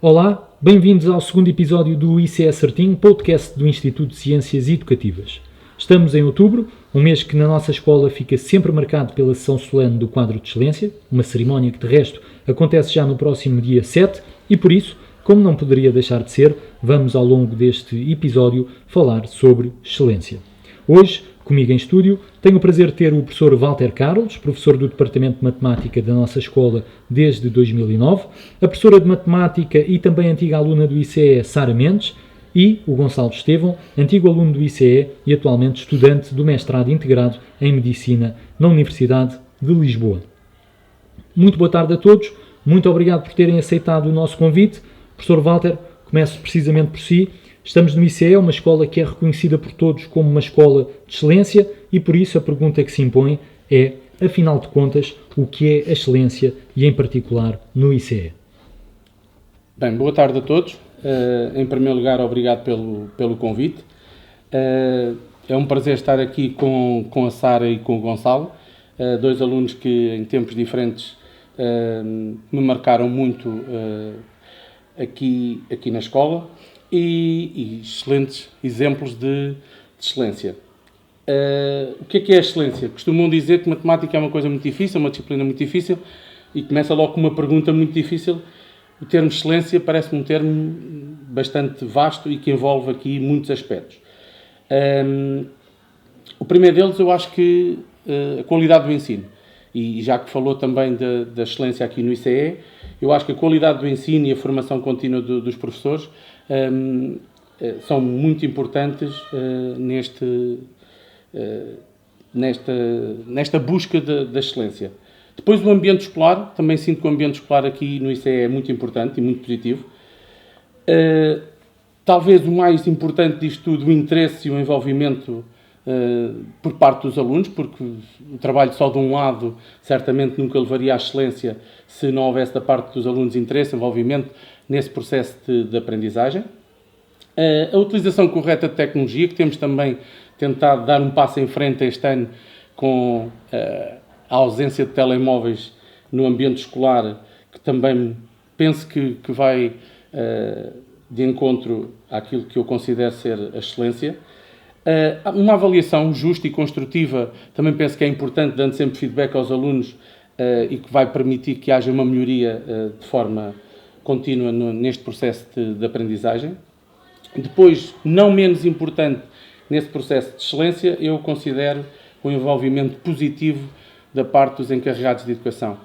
Olá, bem-vindos ao segundo episódio do ICE Certinho, podcast do Instituto de Ciências Educativas. Estamos em outubro, um mês que na nossa escola fica sempre marcado pela sessão solene do quadro de excelência, uma cerimónia que de resto acontece já no próximo dia 7 e por isso, como não poderia deixar de ser, vamos ao longo deste episódio falar sobre excelência. Hoje, comigo em estúdio, tenho o prazer de ter o professor Walter Carlos, professor do Departamento de Matemática da nossa escola desde 2009, a professora de Matemática e também antiga aluna do ICE, Sara Mendes, e o Gonçalo Estevão, antigo aluno do ICE e atualmente estudante do mestrado integrado em Medicina na Universidade de Lisboa. Muito boa tarde a todos, muito obrigado por terem aceitado o nosso convite. Professor Walter, começo precisamente por si. Estamos no ICE, uma escola que é reconhecida por todos como uma escola de excelência e por isso a pergunta que se impõe é, afinal de contas, o que é a excelência e em particular no ICE? Bem, boa tarde a todos. Em primeiro lugar, obrigado pelo convite. É um prazer estar aqui com a Sara e com o Gonçalo, dois alunos que em tempos diferentes me marcaram muito aqui na escola. E excelentes exemplos de excelência. O que é a excelência? Costumam dizer que matemática é uma coisa muito difícil, uma disciplina muito difícil, e começa logo com uma pergunta muito difícil. O termo excelência parece-me um termo bastante vasto e que envolve aqui muitos aspectos. O primeiro deles eu acho que a qualidade do ensino. E já que falou também da excelência aqui no ICE, eu acho que a qualidade do ensino e a formação contínua dos professores são muito importantes nesta busca da excelência. Depois o ambiente escolar, também sinto que o ambiente escolar aqui no ICE é muito importante e muito positivo. Talvez o mais importante disto tudo, o interesse e o envolvimento por parte dos alunos, porque o trabalho só de um lado certamente nunca levaria à excelência se não houvesse da parte dos alunos interesse, envolvimento nesse processo de aprendizagem. A utilização correta de tecnologia, que temos também tentado dar um passo em frente este ano com a ausência de telemóveis no ambiente escolar, que também penso que vai de encontro àquilo que eu considero ser a excelência. Uma avaliação justa e construtiva, também penso que é importante, dando sempre feedback aos alunos e que vai permitir que haja uma melhoria de forma contínua neste processo de aprendizagem. Depois, não menos importante nesse processo de excelência, eu considero o envolvimento positivo da parte dos encarregados de educação.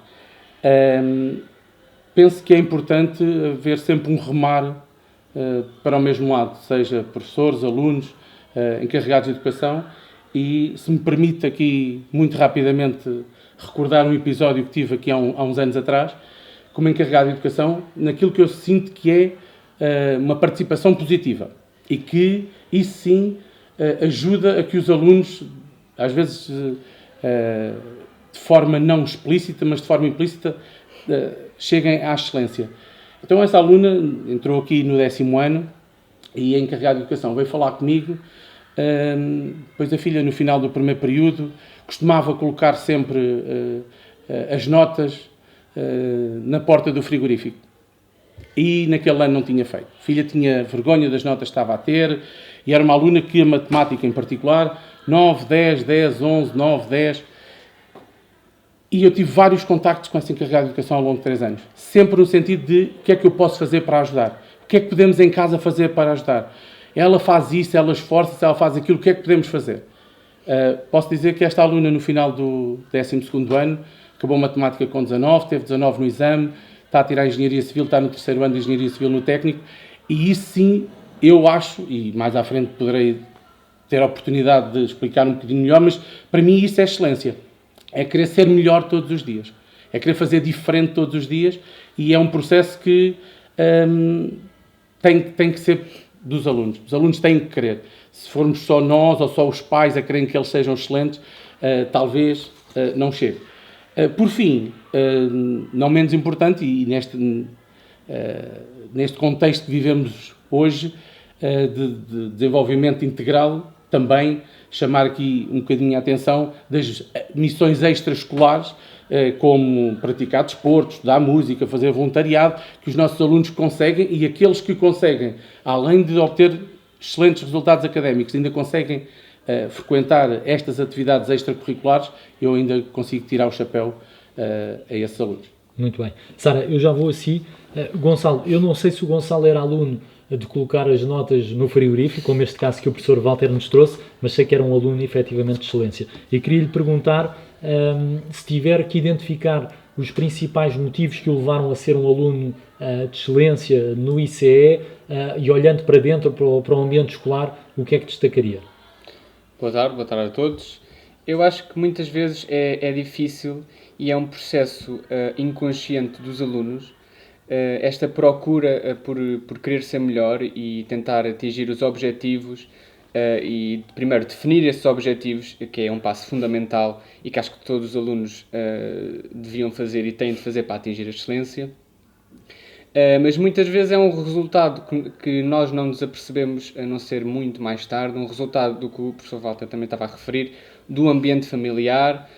Penso que é importante haver sempre um remar para o mesmo lado, seja professores, alunos, encarregados de educação, e se me permite aqui, muito rapidamente, recordar um episódio que tive aqui há uns anos atrás, como encarregado de educação, naquilo que eu sinto que é uma participação positiva e que, isso sim, ajuda a que os alunos, às vezes de forma não explícita, mas de forma implícita, cheguem à excelência. Então essa aluna entrou aqui no 10º ano e a encarregada de educação veio falar comigo, pois a filha no final do primeiro período costumava colocar sempre as notas na porta do frigorífico. E naquele ano não tinha feito. A filha tinha vergonha das notas que estava a ter e era uma aluna que a matemática em particular, 9, 10, 10, 11, 9, 10. E eu tive vários contactos com essa encarregada de educação ao longo de 3 anos. Sempre no sentido de o que é que eu posso fazer para ajudar? O que é que podemos em casa fazer para ajudar? Ela faz isso, ela esforça-se, ela faz aquilo, o que é que podemos fazer? Posso dizer que esta aluna no final do 12º ano acabou matemática com 19, teve 19 no exame, está a tirar Engenharia Civil, está no 3º ano de Engenharia Civil no técnico, e isso sim, eu acho, e mais à frente poderei ter a oportunidade de explicar um bocadinho melhor, mas para mim isso é excelência. É querer ser melhor todos os dias. É querer fazer diferente todos os dias, e é um processo que tem que ser dos alunos. Os alunos têm que querer. Se formos só nós ou só os pais a quererem que eles sejam excelentes, talvez não chegue. Por fim, não menos importante, e neste contexto que vivemos hoje, de desenvolvimento integral, também chamar aqui um bocadinho a atenção das missões extraescolares, como praticar desporto, estudar música, fazer voluntariado, que os nossos alunos conseguem, e aqueles que conseguem, além de obter excelentes resultados académicos, ainda conseguem frequentar estas atividades extracurriculares, eu ainda consigo tirar o chapéu a esses alunos. Muito bem. Sara, eu já vou assim. Gonçalo, eu não sei se o Gonçalo era aluno de colocar as notas no frigorífico, como este caso que o professor Walter nos trouxe, mas sei que era um aluno efetivamente de excelência. E queria lhe perguntar se tiver que identificar os principais motivos que o levaram a ser um aluno de excelência no ICE e olhando para dentro, para o ambiente escolar, o que é que destacaria? Boa tarde a todos. Eu acho que muitas vezes é difícil e é um processo inconsciente dos alunos esta procura por querer ser melhor e tentar atingir os objetivos e primeiro definir esses objetivos, que é um passo fundamental e que acho que todos os alunos deviam fazer e têm de fazer para atingir a excelência. Mas muitas vezes é um resultado que nós não nos apercebemos, a não ser muito mais tarde, um resultado do que o professor Walter também estava a referir, do ambiente familiar,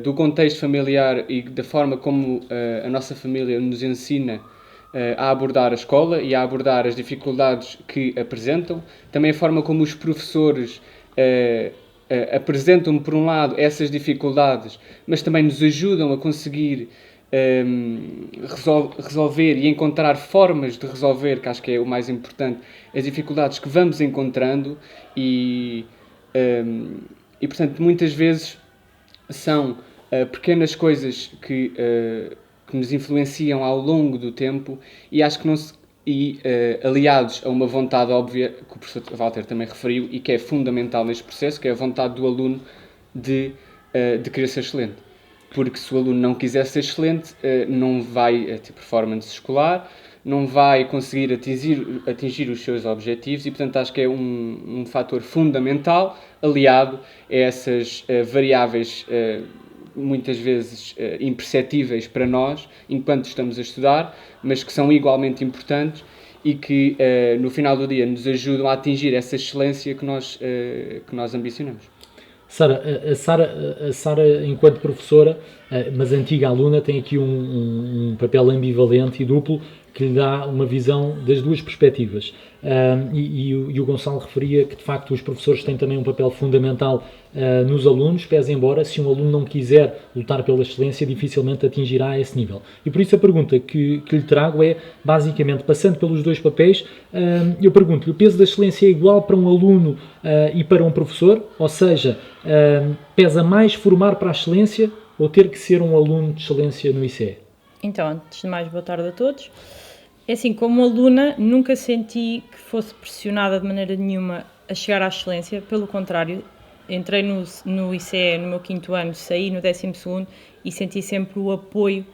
do contexto familiar e da forma como a nossa família nos ensina a abordar a escola e a abordar as dificuldades que apresentam, também a forma como os professores apresentam, por um lado, essas dificuldades, mas também nos ajudam a conseguir resolver e encontrar formas de resolver, que acho que é o mais importante, as dificuldades que vamos encontrando e portanto, muitas vezes são pequenas coisas que nos influenciam ao longo do tempo e acho que não se... aliados a uma vontade óbvia, que o professor Walter também referiu e que é fundamental neste processo, que é a vontade do aluno de querer ser excelente. Porque se o aluno não quiser ser excelente, não vai ter performance escolar, não vai conseguir atingir os seus objetivos e, portanto, acho que é um fator fundamental aliado a essas variáveis muitas vezes imperceptíveis para nós enquanto estamos a estudar, mas que são igualmente importantes e que no final do dia nos ajudam a atingir essa excelência que nós ambicionamos. Sara, a Sara, enquanto professora, mas antiga aluna, tem aqui um papel ambivalente e duplo que lhe dá uma visão das duas perspectivas. E o Gonçalo referia que, de facto, os professores têm também um papel fundamental nos alunos, pese embora, se um aluno não quiser lutar pela excelência, dificilmente atingirá esse nível. E por isso a pergunta que lhe trago é, basicamente, passando pelos dois papéis, eu pergunto-lhe, o peso da excelência é igual para um aluno e para um professor? Ou seja, pesa mais formar para a excelência ou ter que ser um aluno de excelência no ICE? Então, antes de mais, boa tarde a todos. É assim, como aluna, nunca senti que fosse pressionada de maneira nenhuma a chegar à excelência, pelo contrário, entrei no ICE no meu 5º ano, saí no 12º e senti sempre o apoio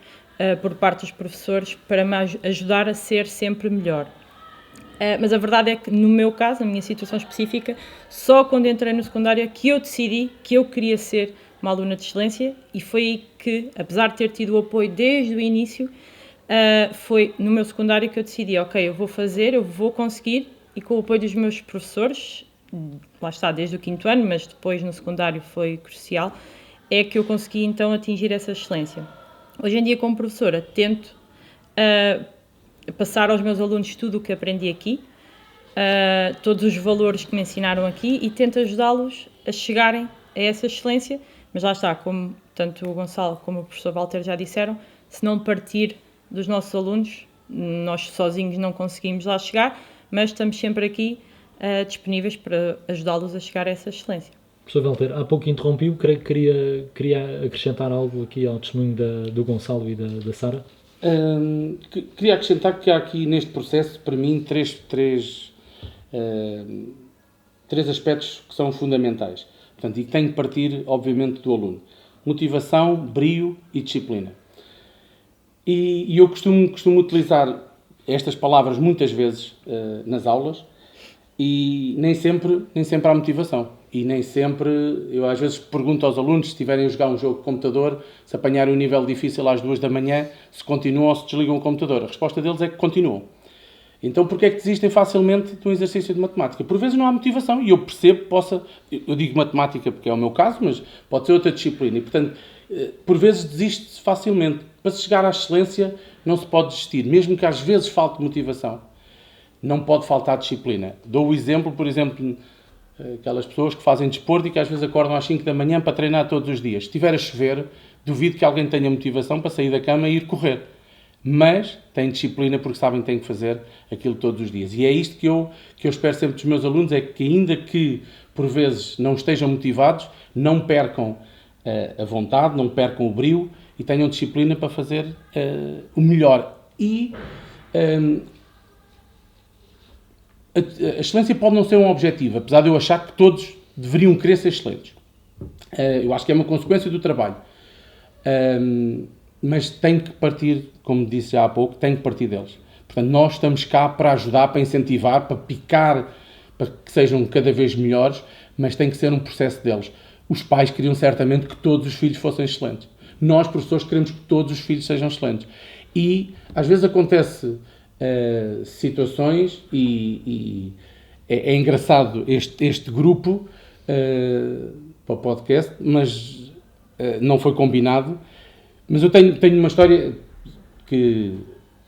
por parte dos professores para me ajudar a ser sempre melhor. Mas a verdade é que, no meu caso, na minha situação específica, só quando entrei no secundário que eu decidi que eu queria ser uma aluna de excelência e foi aí que, apesar de ter tido o apoio desde o início, foi no meu secundário que eu decidi, ok, eu vou conseguir, e com o apoio dos meus professores, lá está, desde o 5º ano, mas depois no secundário foi crucial, é que eu consegui então atingir essa excelência. Hoje em dia, como professora, tento passar aos meus alunos tudo o que aprendi aqui, todos os valores que me ensinaram aqui e tento ajudá-los a chegarem a essa excelência, mas lá está, como tanto o Gonçalo como o professor Walter já disseram, se não partir dos nossos alunos, nós sozinhos não conseguimos lá chegar, mas estamos sempre aqui disponíveis para ajudá-los a chegar a essa excelência. Professor Walter, há pouco interrompiu, queria acrescentar algo aqui ao testemunho do Gonçalo e da Sara? Queria acrescentar que há aqui neste processo, para mim, três aspectos que são fundamentais. Portanto, e que têm que partir, obviamente, do aluno. Motivação, brio e disciplina. E eu costumo utilizar estas palavras muitas vezes nas aulas e nem sempre há motivação. E nem sempre, eu às vezes pergunto aos alunos, se estiverem a jogar um jogo de computador, se apanharem um nível difícil às 2 da manhã, se continuam ou se desligam o computador. A resposta deles é que continuam. Então, porquê é que desistem facilmente de um exercício de matemática? Por vezes não há motivação e eu percebo, eu digo matemática porque é o meu caso, mas pode ser outra disciplina. E, portanto, por vezes desiste-se facilmente. Para se chegar à excelência não se pode desistir, mesmo que às vezes falte motivação. Não pode faltar disciplina. Dou o exemplo, por exemplo, aquelas pessoas que fazem desporto e que às vezes acordam às 5 da manhã para treinar todos os dias. Se estiver a chover, duvido que alguém tenha motivação para sair da cama e ir correr. Mas têm disciplina porque sabem que têm que fazer aquilo todos os dias. E é isto que eu espero sempre dos meus alunos, é que ainda que por vezes não estejam motivados, não percam a vontade, não percam o brio e tenham disciplina para fazer o melhor. E a excelência pode não ser um objetivo, apesar de eu achar que todos deveriam querer ser excelentes. Eu acho que é uma consequência do trabalho. Mas tem que partir, como disse já há pouco, tem que partir deles. Portanto, nós estamos cá para ajudar, para incentivar, para picar, para que sejam cada vez melhores, mas tem que ser um processo deles. Os pais queriam certamente que todos os filhos fossem excelentes. Nós, professores, queremos que todos os filhos sejam excelentes. E, às vezes, acontece situações e é engraçado este grupo para o podcast, mas não foi combinado. Mas eu tenho uma história que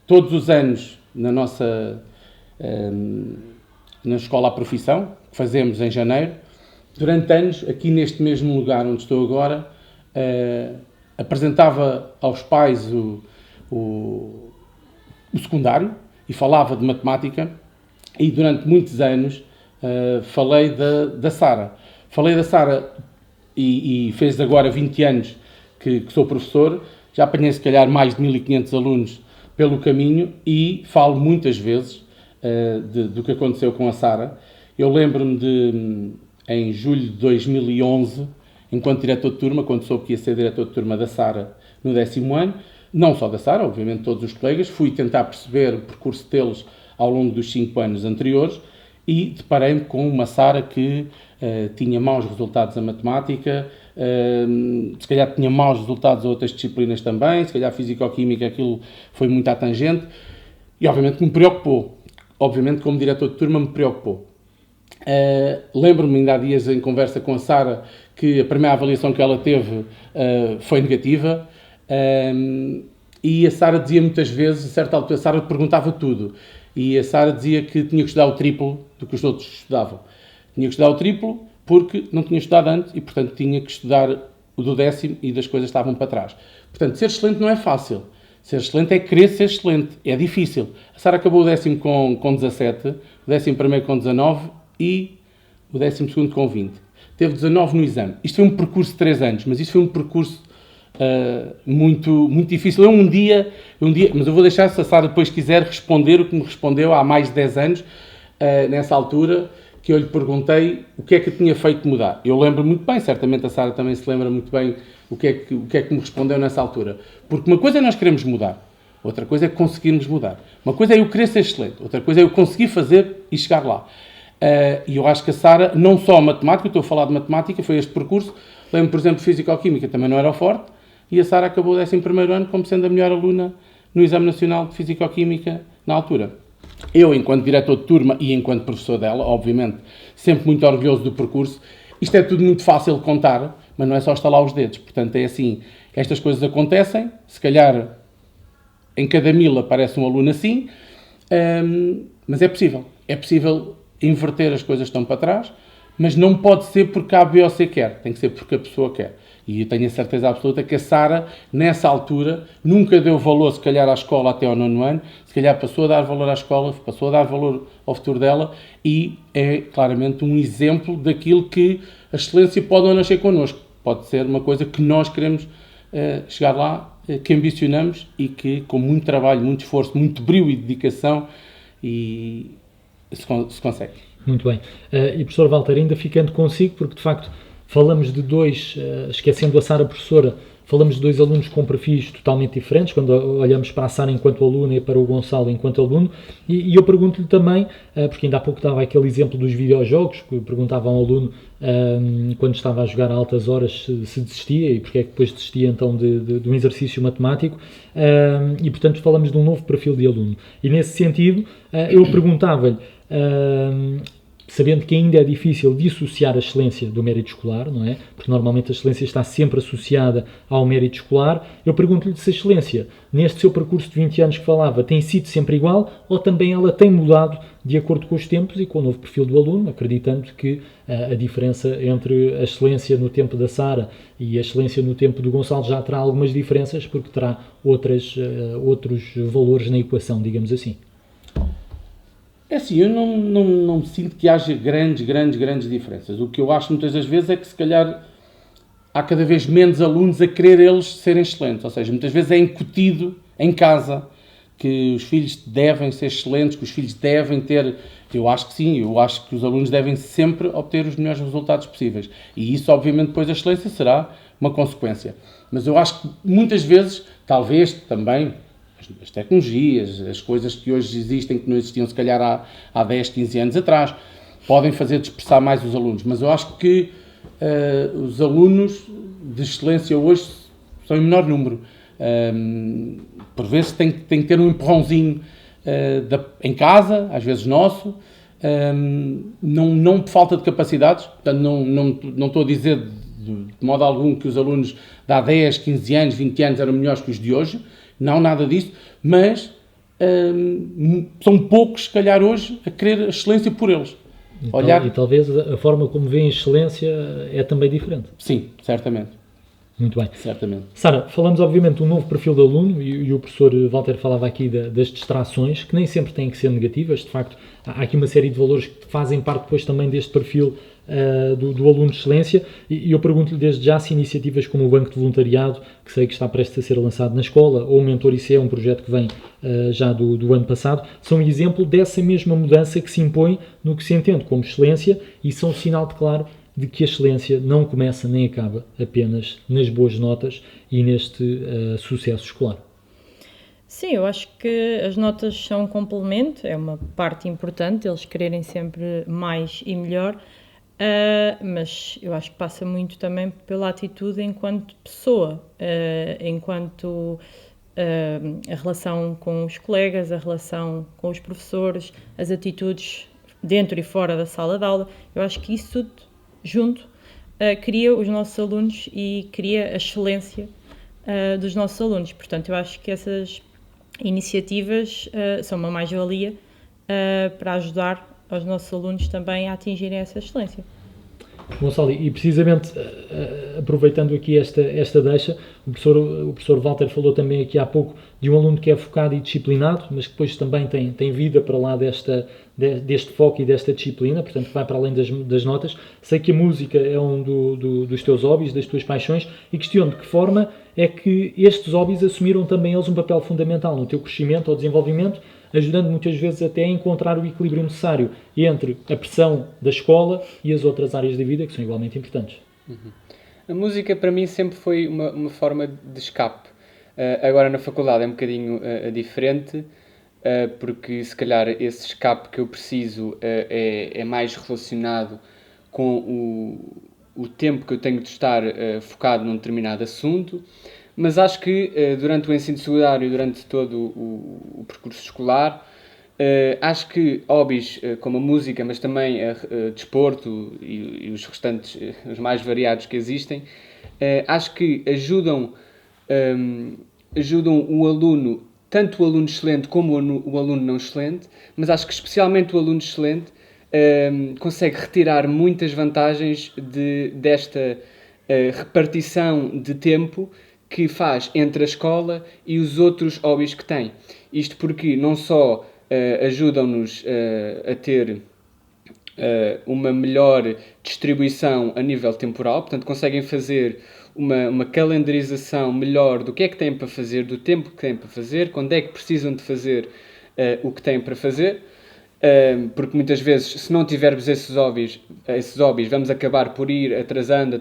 todos os anos na escola à profissão, que fazemos em janeiro, durante anos, aqui neste mesmo lugar onde estou agora, apresentava aos pais o secundário e falava de matemática e durante muitos anos falei da Sara. Falei da Sara e fez agora 20 anos que sou professor, já apanhei se calhar mais de 1500 alunos pelo caminho e falo muitas vezes do que aconteceu com a Sara. Eu lembro-me em julho de 2011, enquanto diretor de turma, quando soube que ia ser diretor de turma da Sara no 10º ano, não só da Sara, obviamente todos os colegas, fui tentar perceber o percurso deles ao longo dos 5 anos anteriores e deparei-me com uma Sara que tinha maus resultados na matemática, se calhar tinha maus resultados a outras disciplinas também, se calhar físico-química aquilo foi muito à tangente e obviamente me preocupou. Obviamente como diretor de turma me preocupou. Lembro-me ainda há dias em conversa com a Sara que a primeira avaliação que ela teve foi negativa e a Sara dizia muitas vezes, a certa altura a Sara perguntava tudo e a Sara dizia que tinha que estudar o triplo do que os outros estudavam. Tinha que estudar o triplo porque não tinha estudado antes e portanto tinha que estudar o do 10º e das coisas estavam para trás. Portanto, ser excelente não é fácil. Ser excelente é querer ser excelente. É difícil. A Sara acabou o 10º com 17, o 11º com 19 e o 12º com 20. Teve 19 no exame. Isto foi um percurso de 3 anos, mas isto foi um percurso muito, muito difícil. Um dia, mas eu vou deixar, se a Sara depois quiser responder o que me respondeu há mais de 10 anos, nessa altura, que eu lhe perguntei o que é que tinha feito mudar. Eu lembro muito bem, certamente a Sara também se lembra muito bem o que é que me respondeu nessa altura. Porque uma coisa é nós queremos mudar, outra coisa é conseguirmos mudar. Uma coisa é eu querer ser excelente, outra coisa é eu conseguir fazer e chegar lá. E eu acho que a Sara, não só a matemática, eu estou a falar de matemática, foi este percurso. Lembro, por exemplo, físico-química também não era o forte, e a Sara acabou o 11º ano como sendo a melhor aluna no Exame Nacional de Físico-Química na altura. Eu, enquanto diretor de turma e enquanto professor dela, obviamente, sempre muito orgulhoso do percurso. Isto é tudo muito fácil de contar, mas não é só estalar os dedos. Portanto, é assim, estas coisas acontecem, se calhar em cada 1000 aparece um aluno assim, mas é possível. É possível inverter as coisas que estão para trás, mas não pode ser porque a B ou C quer, tem que ser porque a pessoa quer. E eu tenho a certeza absoluta que a Sara, nessa altura, nunca deu valor, se calhar, à escola até ao 9º ano, se calhar passou a dar valor à escola, passou a dar valor ao futuro dela e é claramente um exemplo daquilo que a excelência pode não nascer connosco. Pode ser uma coisa que nós queremos chegar lá, que ambicionamos e que, com muito trabalho, muito esforço, muito brio e dedicação, se consegue. Muito bem. E professor Walter, ainda ficando consigo, porque de facto falamos de dois, esquecendo a Sara professora, falamos de dois alunos com perfis totalmente diferentes, quando olhamos para a Sara enquanto aluna e para o Gonçalo enquanto aluno, e eu pergunto-lhe também, porque ainda há pouco dava aquele exemplo dos videojogos, que perguntava a um aluno quando estava a jogar a altas horas se desistia e porque é que depois desistia então de um exercício matemático, e portanto falamos de um novo perfil de aluno. E nesse sentido, eu perguntava-lhe, sabendo que ainda é difícil dissociar a excelência do mérito escolar, não é? Porque normalmente a excelência está sempre associada ao mérito escolar. Eu pergunto-lhe se a excelência, neste seu percurso de 20 anos que falava, tem sido sempre igual ou também ela tem mudado de acordo com os tempos e com o novo perfil do aluno, acreditando que a diferença entre a excelência no tempo da Sara e a excelência no tempo do Gonçalo já terá algumas diferenças, porque terá outros valores na equação, digamos assim. É assim, eu não sinto que haja grandes diferenças. O que eu acho muitas das vezes é que se calhar há cada vez menos alunos a querer eles serem excelentes. Ou seja, muitas vezes é incutido em casa que os filhos devem ser excelentes, que os filhos devem ter... Eu acho que sim, eu acho que os alunos devem sempre obter os melhores resultados possíveis. E isso, obviamente, depois a excelência será uma consequência. Mas eu acho que muitas vezes, talvez também... as tecnologias, as coisas que hoje existem que não existiam se calhar há 10, 15 anos atrás, podem fazer dispersar mais os alunos, mas eu acho que os alunos de excelência hoje são em menor número. Por vezes tem que ter um empurrãozinho em casa, às vezes nosso, não por falta de capacidades, portanto não estou a dizer de modo algum que os alunos de há 10, 15 anos, 20 anos eram melhores que os de hoje. Não, nada disso, mas são poucos, se calhar, hoje, a querer a excelência por eles. E talvez a forma como veem a excelência é também diferente. Sim, certamente. Muito bem. Certamente. Sara, falamos obviamente do novo perfil de aluno e o professor Walter falava aqui das distrações, que nem sempre têm que ser negativas. De facto, há aqui uma série de valores que fazem parte depois também deste perfil do aluno de excelência, e eu pergunto-lhe desde já se iniciativas como o Banco de Voluntariado, que sei que está prestes a ser lançado na escola, ou o Mentor ICE, um projeto que vem já do ano passado, são um exemplo dessa mesma mudança que se impõe no que se entende como excelência e são um sinal de claro de que a excelência não começa nem acaba apenas nas boas notas e neste sucesso escolar. Sim, eu acho que as notas são um complemento, é uma parte importante, eles quererem sempre mais e melhor, mas eu acho que passa muito também pela atitude enquanto pessoa, enquanto a relação com os colegas, a relação com os professores, as atitudes dentro e fora da sala de aula. Eu acho que isso tudo junto cria os nossos alunos e cria a excelência dos nossos alunos. Portanto, eu acho que essas iniciativas são uma mais-valia para ajudar aos nossos alunos também a atingirem essa excelência. Gonçalo, e precisamente aproveitando aqui esta deixa, o professor Walter falou também aqui há pouco de um aluno que é focado e disciplinado, mas que depois também tem vida para lá deste foco e desta disciplina, portanto que vai para além das notas. Sei que a música é um dos teus hobbies, das tuas paixões, e questiono de que forma é que estes hobbies assumiram também eles um papel fundamental no teu crescimento ou desenvolvimento, ajudando muitas vezes até a encontrar o equilíbrio necessário entre a pressão da escola e as outras áreas da vida que são igualmente importantes. A música para mim sempre foi uma forma de escape. Agora na faculdade é um bocadinho diferente, porque se calhar esse escape que eu preciso é mais relacionado com o tempo que eu tenho de estar focado num determinado assunto. Mas acho que durante o ensino secundário, durante todo o percurso escolar, acho que hobbies como a música, mas também desporto e os restantes, os mais variados que existem, acho que ajudam o aluno, tanto o aluno excelente como o aluno não excelente, mas acho que especialmente o aluno excelente consegue retirar muitas vantagens desta repartição de tempo que faz entre a escola e os outros hobbies que tem. Isto porque não só ajudam-nos a ter uma melhor distribuição a nível temporal, portanto conseguem fazer uma calendarização melhor do que é que têm para fazer, do tempo que têm para fazer, quando é que precisam de fazer o que têm para fazer, porque muitas vezes se não tivermos esses hobbies vamos acabar por ir atrasando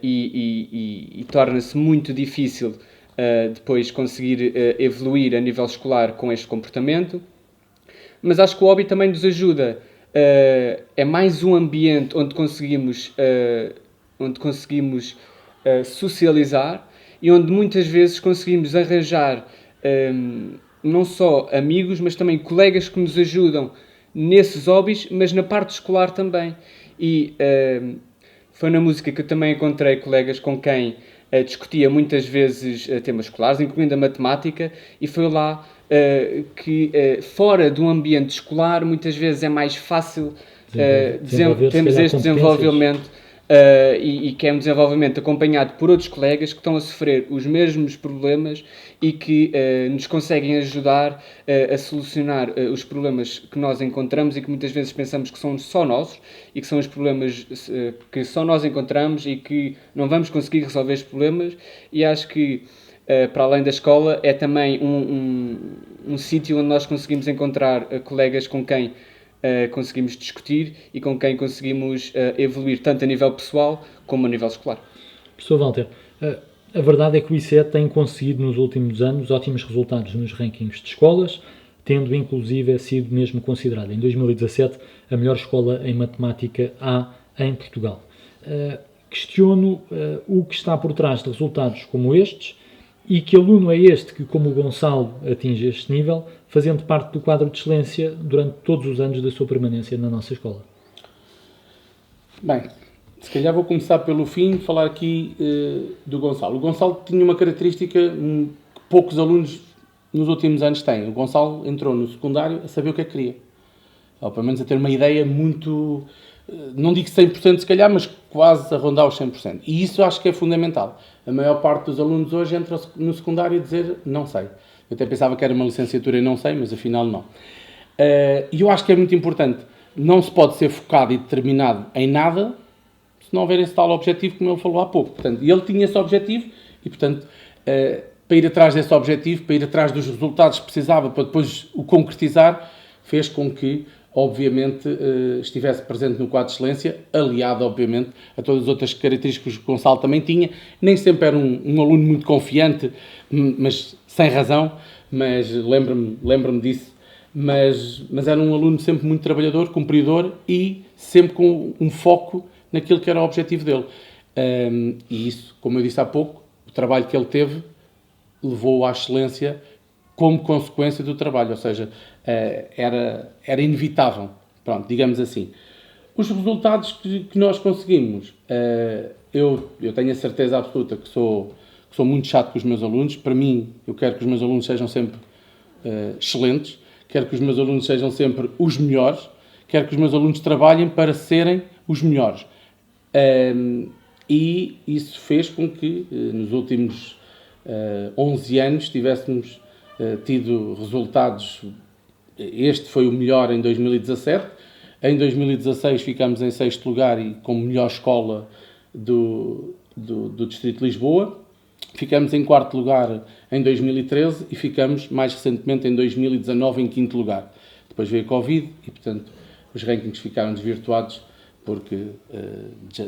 e torna-se muito difícil depois conseguir evoluir a nível escolar com este comportamento. Mas acho que o hobby também nos ajuda. É mais um ambiente onde conseguimos socializar e onde muitas vezes conseguimos arranjar não só amigos, mas também colegas que nos ajudam nesses hobbies, mas na parte escolar também. E foi na música que eu também encontrei colegas com quem discutia muitas vezes temas escolares, incluindo a matemática, e foi lá que fora do ambiente escolar muitas vezes é mais fácil temos este desenvolvimento e que é um desenvolvimento acompanhado por outros colegas que estão a sofrer os mesmos problemas e que nos conseguem ajudar a solucionar os problemas que nós encontramos e que muitas vezes pensamos que são só nossos e que são os problemas que só nós encontramos e que não vamos conseguir resolver os problemas. E acho que para além da escola é também um sítio onde nós conseguimos encontrar colegas com quem conseguimos discutir e com quem conseguimos evoluir tanto a nível pessoal como a nível escolar. Professor Walter, a verdade é que o ICE tem conseguido nos últimos anos ótimos resultados nos rankings de escolas, tendo inclusive sido mesmo considerada em 2017 a melhor escola em matemática A em Portugal. Questiono o que está por trás de resultados como estes e que aluno é este que, como o Gonçalo, atinge este nível, fazendo parte do quadro de excelência durante todos os anos da sua permanência na nossa escola? Bem, se calhar vou começar pelo fim, falar aqui do Gonçalo. O Gonçalo tinha uma característica que poucos alunos nos últimos anos têm. O Gonçalo entrou no secundário a saber o que é que queria. Ou pelo menos a ter uma ideia muito, não digo 100% se calhar, mas quase a rondar os 100%. E isso acho que é fundamental. A maior parte dos alunos hoje entra no secundário a dizer não sei. Eu até pensava que era uma licenciatura e não sei, mas afinal não. E eu acho que é muito importante. Não se pode ser focado e determinado em nada se não houver esse tal objetivo, como ele falou há pouco. Portanto, ele tinha esse objetivo e, portanto, para ir atrás desse objetivo, para ir atrás dos resultados que precisava para depois o concretizar, fez com que, obviamente, estivesse presente no quadro de excelência, aliado, obviamente, a todas as outras características que o Gonçalo também tinha. Nem sempre era um aluno muito confiante, mas sem razão, mas lembro-me disso. Mas era um aluno sempre muito trabalhador, cumpridor e sempre com um foco naquilo que era o objetivo dele. E isso, como eu disse há pouco, o trabalho que ele teve levou-o à excelência como consequência do trabalho, ou seja, era inevitável, pronto, digamos assim. Os resultados que nós conseguimos, eu tenho a certeza absoluta que sou muito chato com os meus alunos. Para mim, eu quero que os meus alunos sejam sempre excelentes, quero que os meus alunos sejam sempre os melhores, quero que os meus alunos trabalhem para serem os melhores. E isso fez com que nos últimos 11 anos tivéssemos tido resultados. Este foi o melhor em 2017. Em 2016 ficamos em 6º lugar e como melhor escola do Distrito de Lisboa. Ficamos em 4º lugar em 2013 e ficamos mais recentemente em 2019 em 5º lugar. Depois veio a Covid e, portanto, os rankings ficaram desvirtuados porque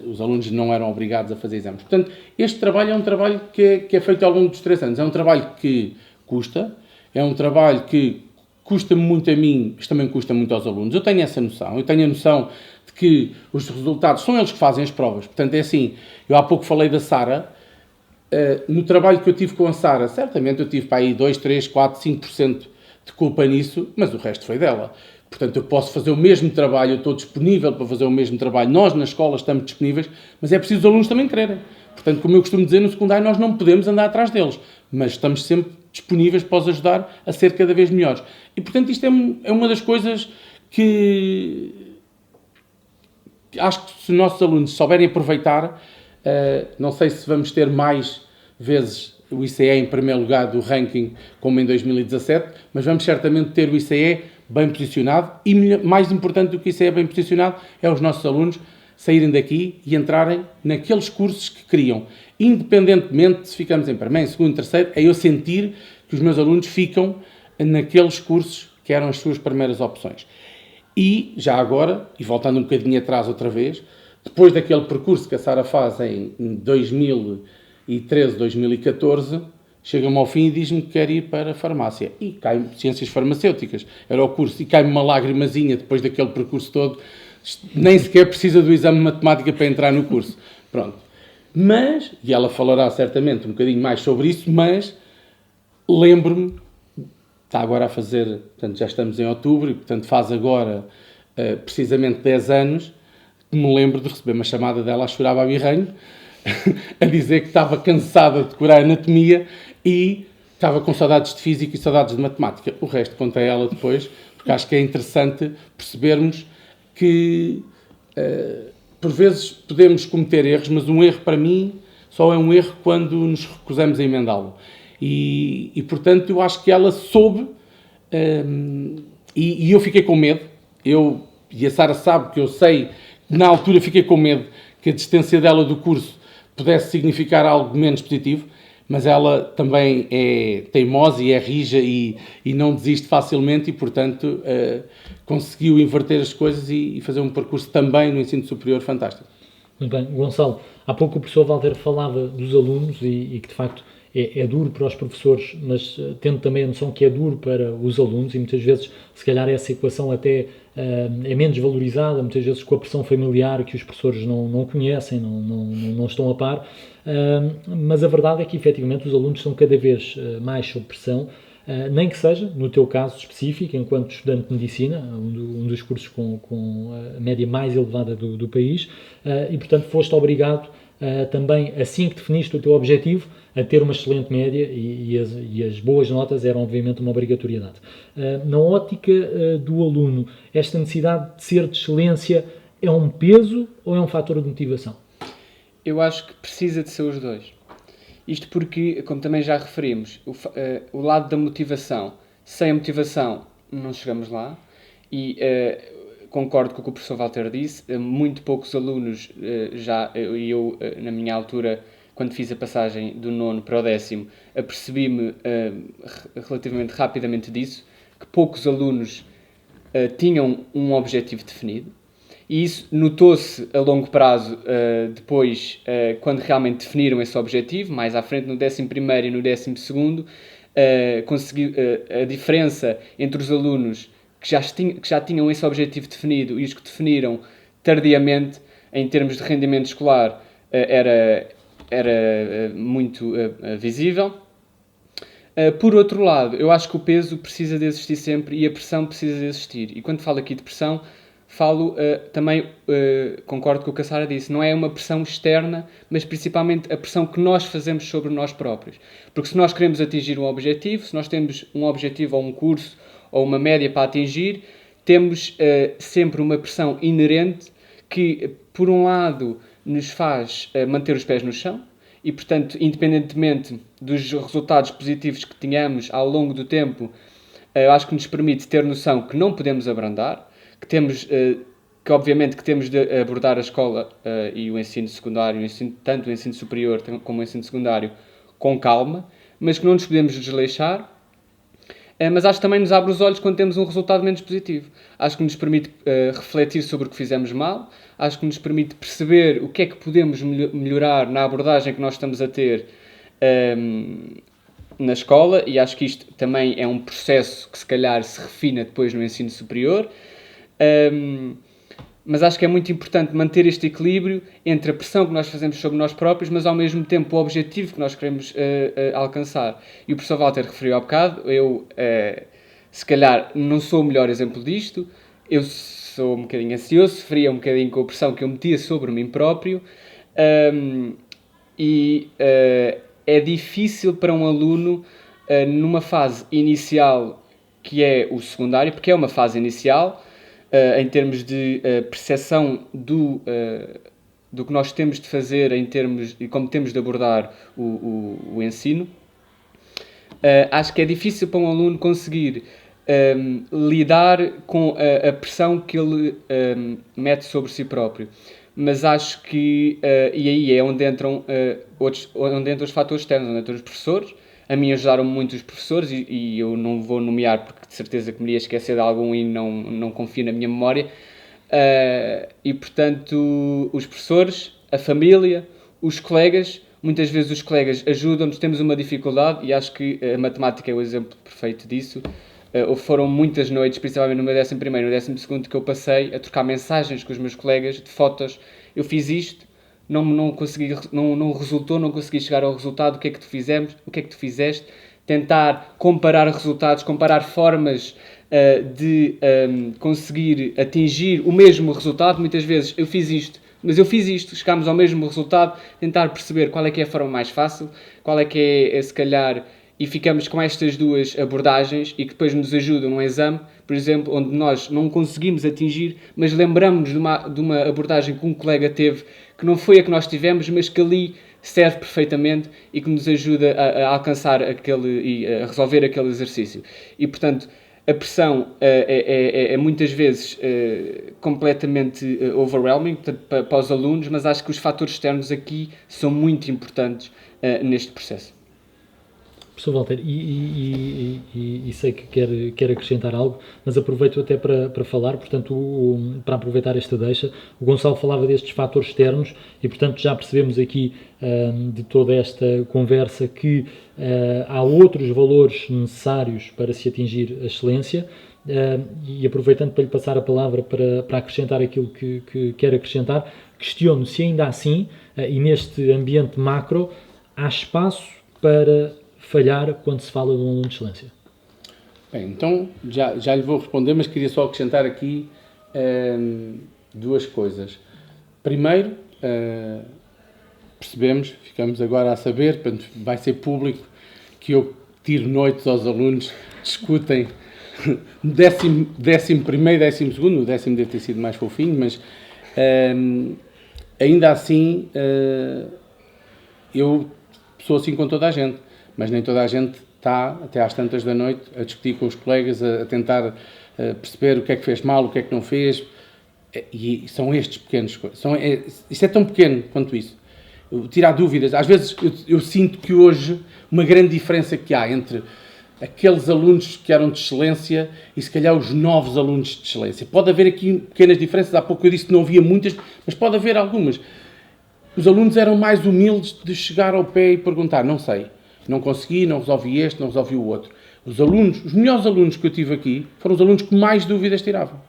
os alunos não eram obrigados a fazer exames. Portanto, este trabalho é um trabalho que é feito ao longo dos 3 anos. É um trabalho que custa, é um trabalho que custa-me muito a mim, mas também custa muito aos alunos. Eu tenho essa noção. Eu tenho a noção de que os resultados são eles que fazem as provas. Portanto, é assim, eu há pouco falei da Sara. No trabalho que eu tive com a Sara, certamente eu tive para aí 2, 3, 4, 5% de culpa nisso, mas o resto foi dela. Portanto, eu posso fazer o mesmo trabalho, eu estou disponível para fazer o mesmo trabalho. Nós, na escola, estamos disponíveis, mas é preciso os alunos também quererem. Portanto, como eu costumo dizer, no secundário nós não podemos andar atrás deles, mas estamos sempre disponíveis para os ajudar a ser cada vez melhores. E, portanto, isto é uma das coisas que acho que se os nossos alunos souberem aproveitar, não sei se vamos ter mais vezes o ICE em primeiro lugar do ranking como em 2017, mas vamos certamente ter o ICE bem posicionado e, mais importante do que o ICE bem posicionado, é os nossos alunos saírem daqui e entrarem naqueles cursos que queriam. Independentemente se ficamos em primeiro, segundo, terceiro, é eu sentir que os meus alunos ficam naqueles cursos que eram as suas primeiras opções. E, já agora, e voltando um bocadinho atrás outra vez, depois daquele percurso que a Sara faz em 2013, 2014, chega-me ao fim e diz-me que quer ir para a farmácia. E cai Ciências Farmacêuticas. Era o curso. E cai-me uma lágrimazinha depois daquele percurso todo. Nem sequer precisa do exame de matemática para entrar no curso. Pronto. Mas, e ela falará certamente um bocadinho mais sobre isso, mas lembro-me está agora a fazer, portanto, já estamos em outubro, e, portanto, faz agora precisamente 10 anos, que me lembro de receber uma chamada dela a chorar a birranho, a dizer que estava cansada de decorar anatomia e estava com saudades de física e saudades de matemática. O resto conta a ela depois, porque acho que é interessante percebermos que, por vezes, podemos cometer erros, mas um erro, para mim, só é um erro quando nos recusamos a emendá-lo. E, portanto, eu acho que ela soube, e eu fiquei com medo. E a Sara sabe que eu sei que, na altura, fiquei com medo que a desistência dela do curso pudesse significar algo menos positivo, mas ela também é teimosa e é rija e não desiste facilmente e, portanto, conseguiu inverter as coisas e fazer um percurso também no ensino superior fantástico. Muito bem. Gonçalo, há pouco o professor Walter falava dos alunos e que, de facto, é duro para os professores, mas tendo também a noção que é duro para os alunos e muitas vezes, se calhar, essa equação até é menos valorizada, muitas vezes com a pressão familiar que os professores não conhecem, não estão a par, mas a verdade é que, efetivamente, os alunos estão cada vez mais sob pressão, nem que seja, no teu caso específico, enquanto estudante de medicina, um dos cursos com a média mais elevada do país, e, portanto, foste obrigado também, assim que definiste o teu objetivo, a ter uma excelente média e as boas notas eram, obviamente, uma obrigatoriedade. Na ótica do aluno, esta necessidade de ser de excelência é um peso ou é um fator de motivação? Eu acho que precisa de ser os dois. Isto porque, como também já referimos, o lado da motivação, sem a motivação não chegamos lá, e concordo com o que o professor Walter disse, muito poucos alunos, eu na minha altura, quando fiz a passagem do 9º para o 10º, apercebi-me relativamente rapidamente disso, que poucos alunos tinham um objetivo definido, e isso notou-se a longo prazo depois, quando realmente definiram esse objetivo, mais à frente no 11º e no 12º, a diferença entre os alunos que já tinham esse objetivo definido e os que definiram tardiamente, em termos de rendimento escolar, era muito visível. Por outro lado, eu acho que o peso precisa de existir sempre e a pressão precisa de existir. E quando falo aqui de pressão, também concordo com o que a Sara disse, não é uma pressão externa, mas principalmente a pressão que nós fazemos sobre nós próprios. Porque se nós queremos atingir um objetivo, se nós temos um objetivo ou um curso ou uma média para atingir, temos sempre uma pressão inerente que, por um lado, nos faz manter os pés no chão e, portanto, independentemente dos resultados positivos que tenhamos ao longo do tempo, eu acho que nos permite ter noção que não podemos abrandar, que obviamente que temos de abordar a escola e o ensino secundário, tanto o ensino superior como o ensino secundário, com calma, mas que não nos podemos desleixar. Mas acho que também nos abre os olhos quando temos um resultado menos positivo. Acho que nos permite refletir sobre o que fizemos mal, acho que nos permite perceber o que é que podemos melhorar na abordagem que nós estamos a ter na escola, e acho que isto também é um processo que se calhar se refina depois no ensino superior. Mas acho que é muito importante manter este equilíbrio entre a pressão que nós fazemos sobre nós próprios, mas ao mesmo tempo o objetivo que nós queremos alcançar. E o professor Walter referiu há bocado, eu se calhar não sou o melhor exemplo disto, eu sou um bocadinho ansioso, sofria um bocadinho com a pressão que eu metia sobre mim próprio, é difícil para um aluno, numa fase inicial, que é o secundário, porque é uma fase inicial, em termos de percepção do que nós temos de fazer em termos e como temos de abordar o ensino, acho que é difícil para um aluno conseguir lidar com a pressão que ele mete sobre si próprio. Mas acho que, e aí é onde entram os fatores externos, onde entram os professores. A mim ajudaram muito os professores e eu não vou nomear porque de certeza que me ia esquecer de algum e não confio na minha memória. E, portanto, os professores, a família, os colegas, muitas vezes os colegas ajudam-nos, temos uma dificuldade e acho que a matemática é o exemplo perfeito disso. Foram muitas noites, principalmente no meu 11º e no 12º, que eu passei a trocar mensagens com os meus colegas de fotos. Eu fiz isto, não consegui, não resultou, não consegui chegar ao resultado, o que é que tu fizeste, tentar comparar resultados, comparar formas de conseguir atingir o mesmo resultado. Muitas vezes eu fiz isto, mas eu fiz isto, chegámos ao mesmo resultado, tentar perceber qual é que é a forma mais fácil, qual é que é se calhar, e ficamos com estas duas abordagens e que depois nos ajudam num exame, por exemplo, onde nós não conseguimos atingir, mas lembramos-nos de uma abordagem que um colega teve, que não foi a que nós tivemos, mas que ali serve perfeitamente e que nos ajuda a alcançar e a resolver aquele exercício. E, portanto, a pressão é muitas vezes completamente overwhelming para os alunos, mas acho que os fatores externos aqui são muito importantes neste processo. Professor Walter, e sei que quer acrescentar algo, mas aproveito até para falar, portanto, para aproveitar esta deixa. O Gonçalo falava destes fatores externos e, portanto, já percebemos aqui de toda esta conversa que há outros valores necessários para se atingir a excelência. E aproveitando para lhe passar a palavra para acrescentar aquilo que quer acrescentar, questiono se ainda assim, e neste ambiente macro, há espaço para falhar quando se fala de um aluno de excelência. Bem, então já lhe vou responder, mas queria só acrescentar aqui duas coisas. Primeiro, ficamos agora a saber, portanto, vai ser público, que eu tiro noites aos alunos, discutem 11º, 12º, o 10º deve ter sido mais fofinho, mas ainda assim eu sou assim com toda a gente, mas nem toda a gente está até às tantas da noite a discutir com os colegas, a tentar perceber o que é que fez mal, o que é que não fez, e são estes pequenos coisas. Isto é tão pequeno quanto isso. Tirar dúvidas. Às vezes eu sinto que hoje uma grande diferença que há entre aqueles alunos que eram de excelência e se calhar os novos alunos de excelência. Pode haver aqui pequenas diferenças, há pouco eu disse que não havia muitas, mas pode haver algumas. Os alunos eram mais humildes de chegar ao pé e perguntar, não sei, não consegui, não resolvi este, não resolvi o outro. Os melhores alunos que eu tive aqui, foram os alunos que mais dúvidas tiravam.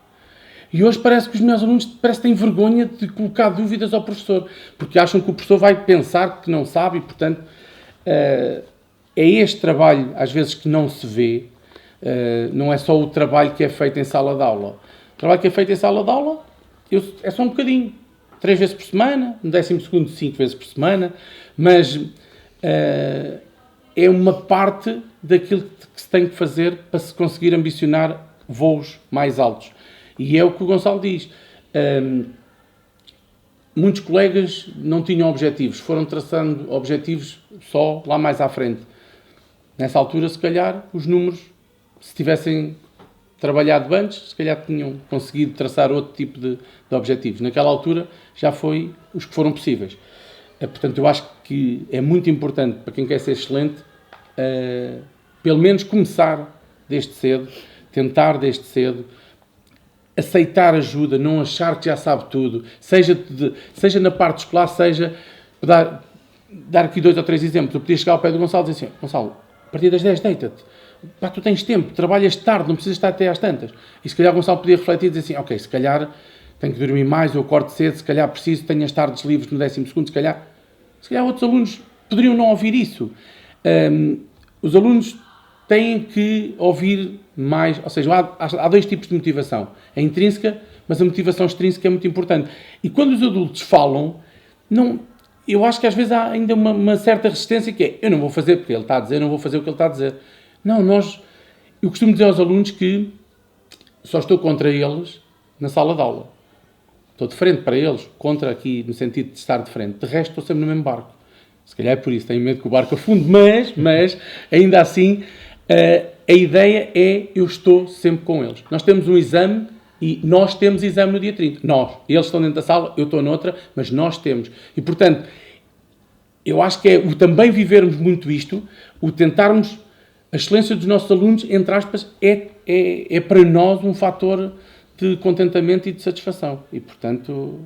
E hoje parece que os meus alunos têm vergonha de colocar dúvidas ao professor, porque acham que o professor vai pensar que não sabe e, portanto, é este trabalho, às vezes, que não se vê, não é só o trabalho que é feito em sala de aula. O trabalho que é feito em sala de aula é só um bocadinho, 3 vezes por semana, no 12º, 5 vezes por semana, mas é uma parte daquilo que se tem que fazer para se conseguir ambicionar voos mais altos. E é o que o Gonçalo diz. Muitos colegas não tinham objetivos, foram traçando objetivos só lá mais à frente. Nessa altura, se calhar, os números, se tivessem trabalhado antes, se calhar tinham conseguido traçar outro tipo de objetivos. Naquela altura, já foi os que foram possíveis. Portanto, eu acho que é muito importante para quem quer ser excelente, pelo menos começar desde cedo, tentar desde cedo, aceitar ajuda, não achar que já sabe tudo, seja na parte escolar, seja, dar aqui 2 ou 3 exemplos. Eu podia chegar ao pé do Gonçalo e dizer assim, Gonçalo, a partir das 10 deita-te, pá, tu tens tempo, trabalhas tarde, não precisas estar até às tantas. E se calhar o Gonçalo podia refletir e dizer assim, ok, se calhar tenho que dormir mais, eu acordo cedo, se calhar preciso, tenho as tardes livres no 12º, se calhar outros alunos poderiam não ouvir isso. Os alunos têm que ouvir mais, ou seja, há 2 tipos de motivação. A intrínseca, mas a motivação extrínseca é muito importante. E quando os adultos falam, eu acho que às vezes há ainda uma certa resistência que é, eu não vou fazer porque ele está a dizer, eu não vou fazer o que ele está a dizer. Não, eu costumo dizer aos alunos que só estou contra eles na sala de aula. Estou de frente para eles, contra aqui no sentido de estar de frente. De resto, estou sempre no mesmo barco. Se calhar é por isso, tenho medo que o barco afunde, mas ainda assim, a ideia é, eu estou sempre com eles. Nós temos um exame e nós temos exame no dia 30. Eles estão dentro da sala, eu estou noutra, mas nós temos. E, portanto, eu acho que é o também vivermos muito isto, o tentarmos, a excelência dos nossos alunos, entre aspas, é para nós um fator de contentamento e de satisfação. E, portanto,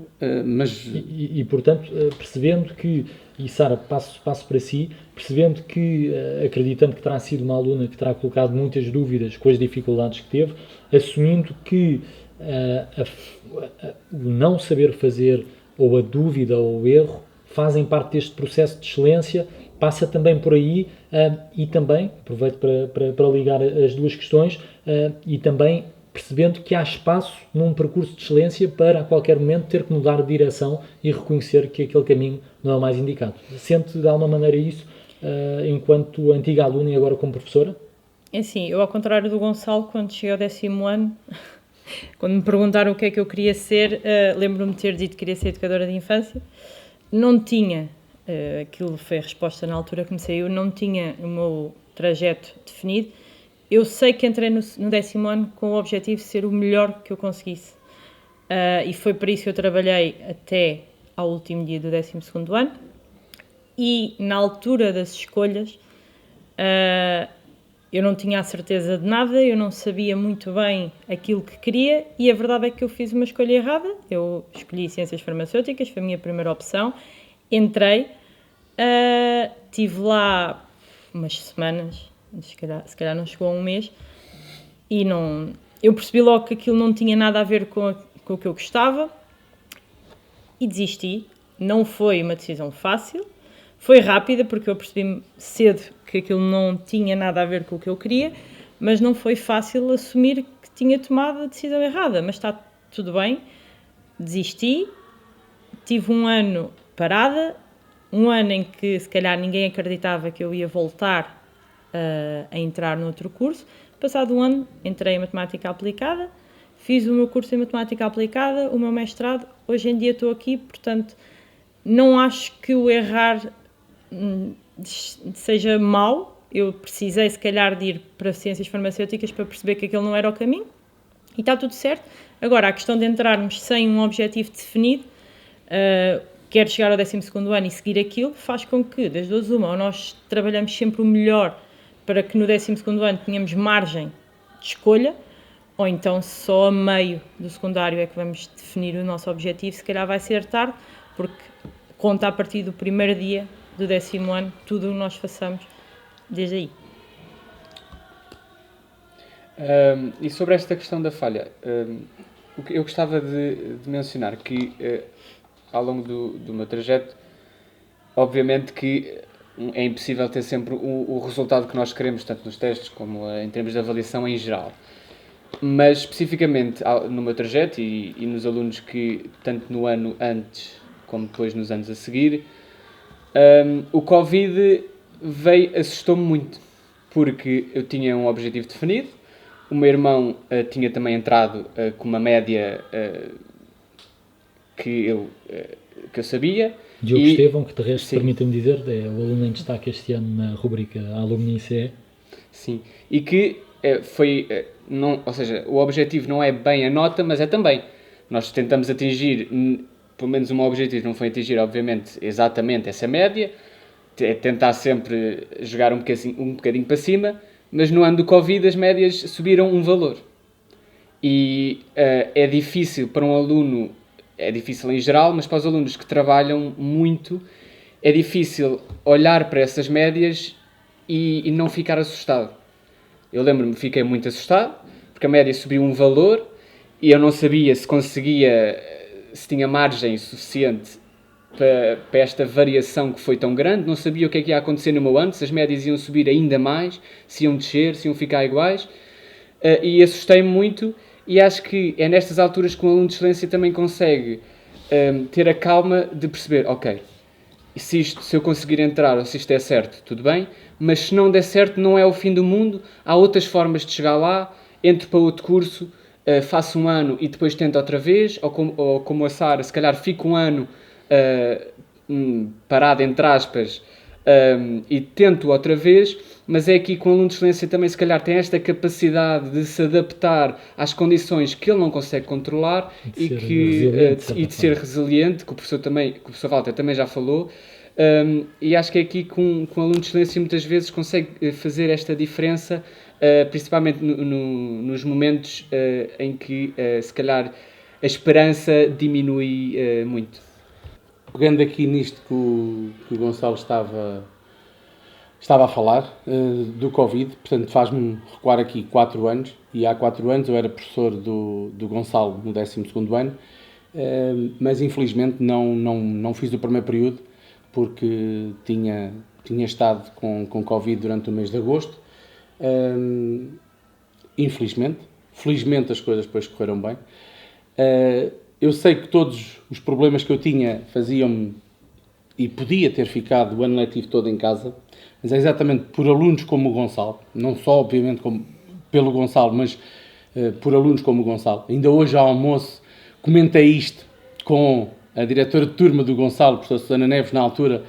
portanto, percebendo que, e Sara, passo para si, percebendo que, acreditando que terá sido uma aluna que terá colocado muitas dúvidas com as dificuldades que teve, assumindo que o não saber fazer, ou a dúvida ou o erro, fazem parte deste processo de excelência passa também por aí e também, aproveito para ligar as duas questões, e também percebendo que há espaço num percurso de excelência para a qualquer momento ter que mudar de direção e reconhecer que aquele caminho não é o mais indicado. Sente de alguma maneira isso enquanto antiga aluna e agora como professora? É assim, eu ao contrário do Gonçalo, quando cheguei ao 10º ano, quando me perguntaram o que é que eu queria ser, lembro-me de ter dito que queria ser educadora de infância. Não tinha, aquilo foi a resposta na altura que me saiu, não tinha o meu trajeto definido. Eu sei que entrei no 10º ano com o objetivo de ser o melhor que eu conseguisse. E foi para isso que eu trabalhei até ao último dia do 12º ano. E na altura das escolhas, eu não tinha a certeza de nada, eu não sabia muito bem aquilo que queria e a verdade é que eu fiz uma escolha errada. Eu escolhi Ciências Farmacêuticas, foi a minha primeira opção. Entrei, tive lá umas semanas, se calhar não chegou a um mês, e eu percebi logo que aquilo não tinha nada a ver com o que eu gostava e desisti. Não foi uma decisão fácil, foi rápida porque eu percebi cedo que aquilo não tinha nada a ver com o que eu queria, mas não foi fácil assumir que tinha tomado a decisão errada, mas está tudo bem, desisti, tive um ano parada, um ano em que se calhar ninguém acreditava que eu ia voltar a entrar no outro curso. Passado um ano entrei em Matemática Aplicada, fiz o meu curso em Matemática Aplicada, o meu mestrado, hoje em dia estou aqui, portanto não acho que o errar seja mau. Eu precisei se calhar de ir para Ciências Farmacêuticas para perceber que aquele não era o caminho e está tudo certo. Agora, a questão de entrarmos sem um objetivo definido, quero chegar ao 12º ano e seguir aquilo, faz com que, das duas uma, ou nós trabalhamos sempre o melhor para que no 12º ano tenhamos margem de escolha, ou então só a meio do secundário é que vamos definir o nosso objetivo, se calhar vai ser tarde, porque conta a partir do primeiro dia do 10º ano, tudo o que nós façamos desde aí. E sobre esta questão da falha, o que eu gostava de mencionar que ao longo do meu trajeto, obviamente que é impossível ter sempre o resultado que nós queremos, tanto nos testes como em termos de avaliação em geral. Mas especificamente no meu trajeto e nos alunos que, tanto no ano antes como depois nos anos a seguir, o Covid assustou-me muito, porque eu tinha um objetivo definido, o meu irmão tinha também entrado com uma média que eu sabia. Diogo Estevão, que de resto, permita-me dizer, é o aluno em destaque este ano na rubrica Alumni ICE. Sim, e que ou seja, o objetivo não é bem a nota, mas é também. Nós tentamos atingir, pelo menos o meu objetivo não foi atingir, obviamente, exatamente essa média, é tentar sempre jogar um bocadinho para cima, mas no ano do Covid as médias subiram um valor. E é difícil para um aluno, é difícil em geral, mas para os alunos que trabalham muito, é difícil olhar para essas médias e não ficar assustado. Eu lembro-me, fiquei muito assustado, porque a média subiu um valor e eu não sabia se se tinha margem suficiente para esta variação que foi tão grande, não sabia o que é que ia acontecer no meu ano, se as médias iam subir ainda mais, se iam descer, se iam ficar iguais, e assustei-me muito, e acho que é nestas alturas que um aluno de excelência também consegue ter a calma de perceber, ok, se eu conseguir entrar ou se isto é certo, tudo bem, mas se não der certo não é o fim do mundo, há outras formas de chegar lá, entro para outro curso, faço um ano e depois tento outra vez, ou como a Sara, se calhar fico um ano parado, entre aspas, e tento outra vez, mas é aqui que o aluno de excelência também se calhar tem esta capacidade de se adaptar às condições que ele não consegue controlar e de ser resiliente, que o professor Walter também já falou, e acho que é aqui que um aluno de excelência muitas vezes consegue fazer esta diferença, principalmente nos momentos em que se calhar a esperança diminui muito. Pegando aqui nisto que o Gonçalo estava a falar, do Covid, portanto faz-me recuar aqui 4 anos, e há 4 anos eu era professor do Gonçalo no 12º ano, mas infelizmente não fiz o primeiro período porque tinha tinha estado com Covid durante o mês de agosto. Infelizmente. Felizmente as coisas depois correram bem. Eu sei que todos os problemas que eu tinha faziam-me, e podia ter ficado o ano letivo todo em casa, mas é exatamente por alunos como o Gonçalo, não só obviamente pelo Gonçalo, mas por alunos como o Gonçalo. Ainda hoje ao almoço comentei isto com a diretora de turma do Gonçalo, a professora Susana Neves, na altura,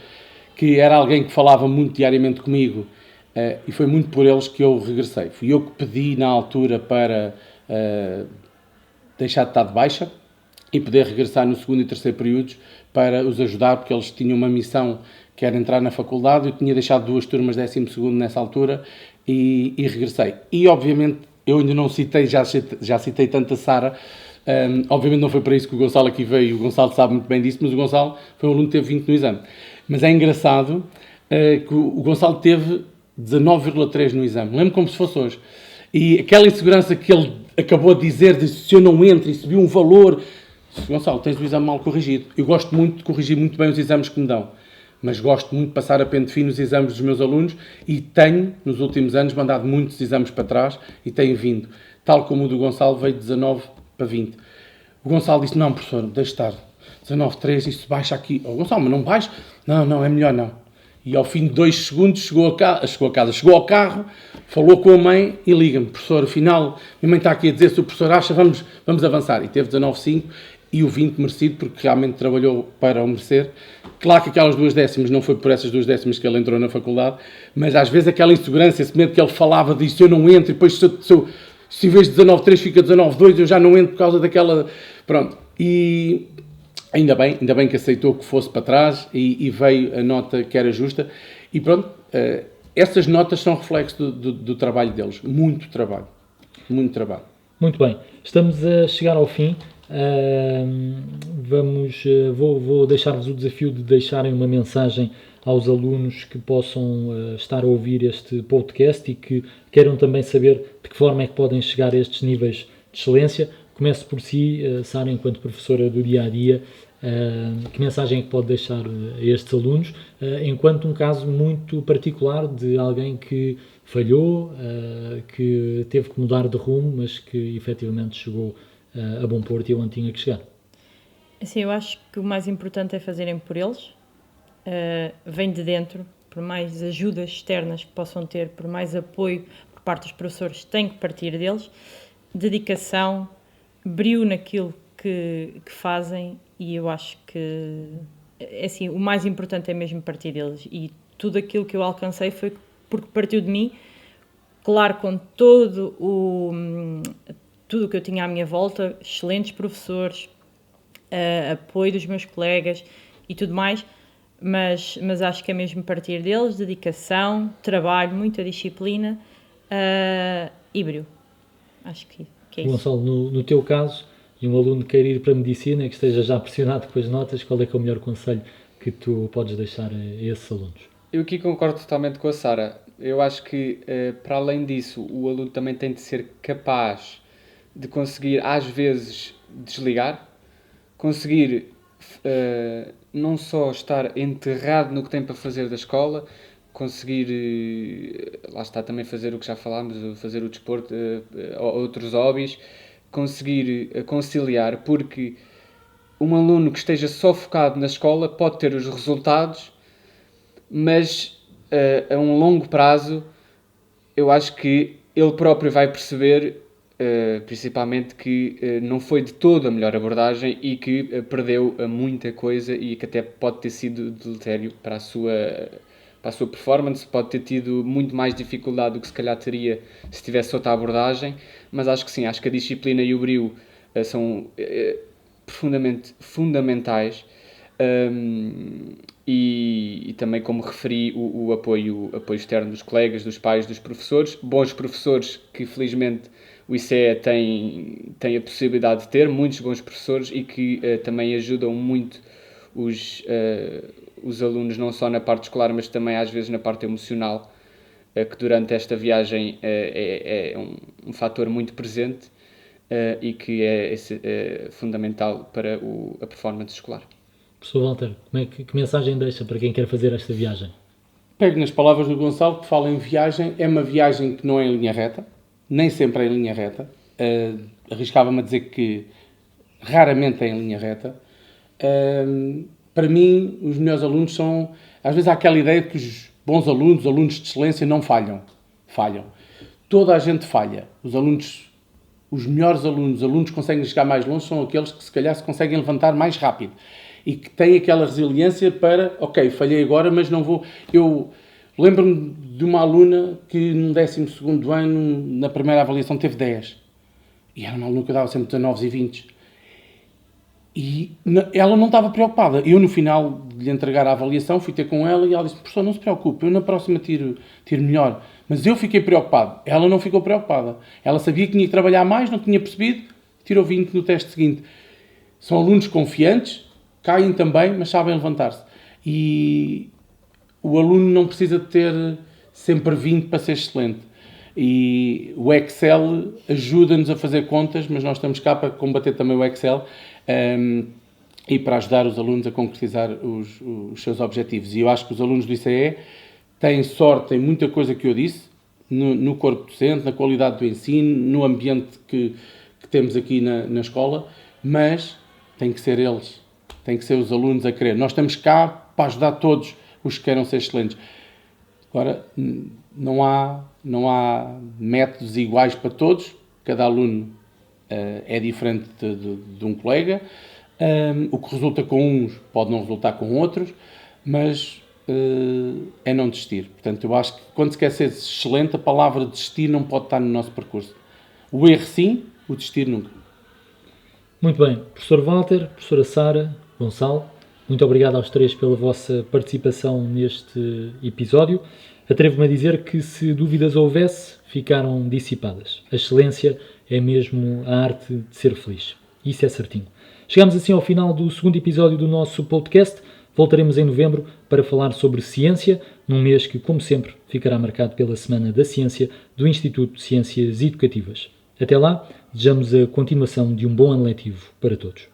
que era alguém que falava muito diariamente comigo, e foi muito por eles que eu regressei. Fui eu que pedi na altura para deixar de estar de baixa e poder regressar no segundo e terceiro períodos para os ajudar, porque eles tinham uma missão que era entrar na faculdade. Eu tinha deixado 2 turmas de 12º nessa altura e regressei. E obviamente eu ainda não citei, já citei tanto a Sara. Obviamente não foi para isso que o Gonçalo aqui veio, o Gonçalo sabe muito bem disso, mas o Gonçalo foi um aluno que teve 20 no exame. Mas é engraçado que o Gonçalo teve 19,3 no exame, lembro como se fosse hoje. E aquela insegurança que ele acabou de dizer, de se eu não entro e subiu um valor, Gonçalo, tens o exame mal corrigido. Eu gosto muito de corrigir muito bem os exames que me dão, mas gosto muito de passar a pente fino nos exames dos meus alunos e tenho, nos últimos anos, mandado muitos exames para trás e tenho vindo. Tal como o do Gonçalo veio de 19 para 20. O Gonçalo disse, não, professor, deixe estar, 19,3, isso baixa aqui. Oh, Gonçalo, mas não baixa? Não, é melhor não. E ao fim de 2 segundos chegou ao carro, falou com a mãe e liga-me, professor, afinal, minha mãe está aqui a dizer, se o professor acha, vamos avançar. E teve 19,5 e o 20 merecido, porque realmente trabalhou para o merecer. Claro que aquelas 2 décimas, não foi por essas 2 décimas que ele entrou na faculdade, mas às vezes aquela insegurança, esse medo que ele falava disso, eu não entro, e depois se em vez de 19,3 fica 19,2, eu já não entro por causa daquela... Pronto, e... Ainda bem que aceitou que fosse para trás e veio a nota que era justa. E pronto, essas notas são reflexo do trabalho deles. Muito trabalho. Muito bem. Estamos a chegar ao fim. Vou deixar-vos o desafio de deixarem uma mensagem aos alunos que possam estar a ouvir este podcast e que queiram também saber de que forma é que podem chegar a estes níveis de excelência. Começo por si, Sara, enquanto professora do dia-a-dia, que mensagem é que pode deixar a estes alunos, enquanto um caso muito particular de alguém que falhou, que teve que mudar de rumo, mas que efetivamente chegou a bom porto e onde tinha que chegar? Assim, eu acho que o mais importante é fazerem por eles, vem de dentro, por mais ajudas externas que possam ter, por mais apoio por parte dos professores, tem que partir deles, dedicação, brio naquilo que fazem, e eu acho que assim, o mais importante é mesmo partir deles, e tudo aquilo que eu alcancei foi porque partiu de mim, claro, com tudo o que eu tinha à minha volta, excelentes professores, apoio dos meus colegas e tudo mais, mas acho que é mesmo partir deles, dedicação, trabalho, muita disciplina e brio. Acho que é isso. Gonçalo, no teu caso, e um aluno queira ir para a medicina, que esteja já pressionado com as notas, qual é que é o melhor conselho que tu podes deixar a esses alunos? Eu aqui concordo totalmente com a Sara. Eu acho que, para além disso, o aluno também tem de ser capaz de conseguir, às vezes, desligar, conseguir não só estar enterrado no que tem para fazer da escola, conseguir, lá está, também fazer o que já falámos, fazer o desporto, outros hobbies, conseguir conciliar, porque um aluno que esteja só focado na escola pode ter os resultados, mas a um longo prazo eu acho que ele próprio vai perceber, principalmente, que não foi de toda a melhor abordagem e que perdeu muita coisa e que até pode ter sido deletério para a sua performance, pode ter tido muito mais dificuldade do que se calhar teria se tivesse outra abordagem, mas acho que sim, acho que a disciplina e o brio são profundamente fundamentais, e também, como referi, o apoio externo dos colegas, dos pais, dos professores, bons professores que felizmente o ICE tem a possibilidade de ter, muitos bons professores e que também ajudam muito os alunos, não só na parte escolar, mas também às vezes na parte emocional, que durante esta viagem é um fator muito presente e que é fundamental para a performance escolar. Professor Walter, que mensagem deixa para quem quer fazer esta viagem? pego nas palavras do Gonçalo, que fala em viagem. É uma viagem que não é em linha reta, nem sempre é em linha reta. Arriscava-me a dizer que raramente é em linha reta. Para mim, os melhores alunos são... Às vezes há aquela ideia de que os bons alunos, alunos de excelência, não falham. Falham. Toda a gente falha. Os melhores alunos, os alunos que conseguem chegar mais longe, são aqueles que se calhar se conseguem levantar mais rápido e que têm aquela resiliência para, ok, falhei agora, mas não vou... Eu lembro-me de uma aluna que no 12º ano, na primeira avaliação, teve 10. E era uma aluna que eu dava sempre 19 e 20. E ela não estava preocupada. Eu, no final de lhe entregar a avaliação, fui ter com ela e ela disse: professor, não se preocupe, eu na próxima tiro melhor. Mas eu fiquei preocupado. Ela não ficou preocupada. Ela sabia que tinha que trabalhar mais, não tinha percebido, tirou 20 no teste seguinte. São alunos confiantes, caem também, mas sabem levantar-se. E o aluno não precisa de ter sempre 20 para ser excelente. E o Excel ajuda-nos a fazer contas, mas nós estamos cá para combater também o Excel e para ajudar os alunos a concretizar os seus objetivos. E eu acho que os alunos do ICE têm sorte, têm muita coisa que eu disse, no corpo docente, na qualidade do ensino, no ambiente que temos aqui na escola, mas tem que ser eles, tem que ser os alunos a querer. Nós estamos cá para ajudar todos os que queiram ser excelentes. Agora, não há métodos iguais para todos, cada aluno é diferente de um colega, o que resulta com uns pode não resultar com outros, mas é não desistir. Portanto, eu acho que quando se quer ser excelente, a palavra desistir não pode estar no nosso percurso. O erro sim, o desistir nunca. Muito bem. Professor Walter, professora Sara, Gonçalo, muito obrigado aos três pela vossa participação neste episódio. Atrevo-me a dizer que, se dúvidas houvesse, ficaram dissipadas. A excelência é mesmo a arte de ser feliz. Isso é certinho. Chegamos assim ao final do segundo episódio do nosso podcast. Voltaremos em novembro para falar sobre ciência, num mês que, como sempre, ficará marcado pela Semana da Ciência do Instituto de Ciências Educativas. Até lá, desejamos a continuação de um bom ano letivo para todos.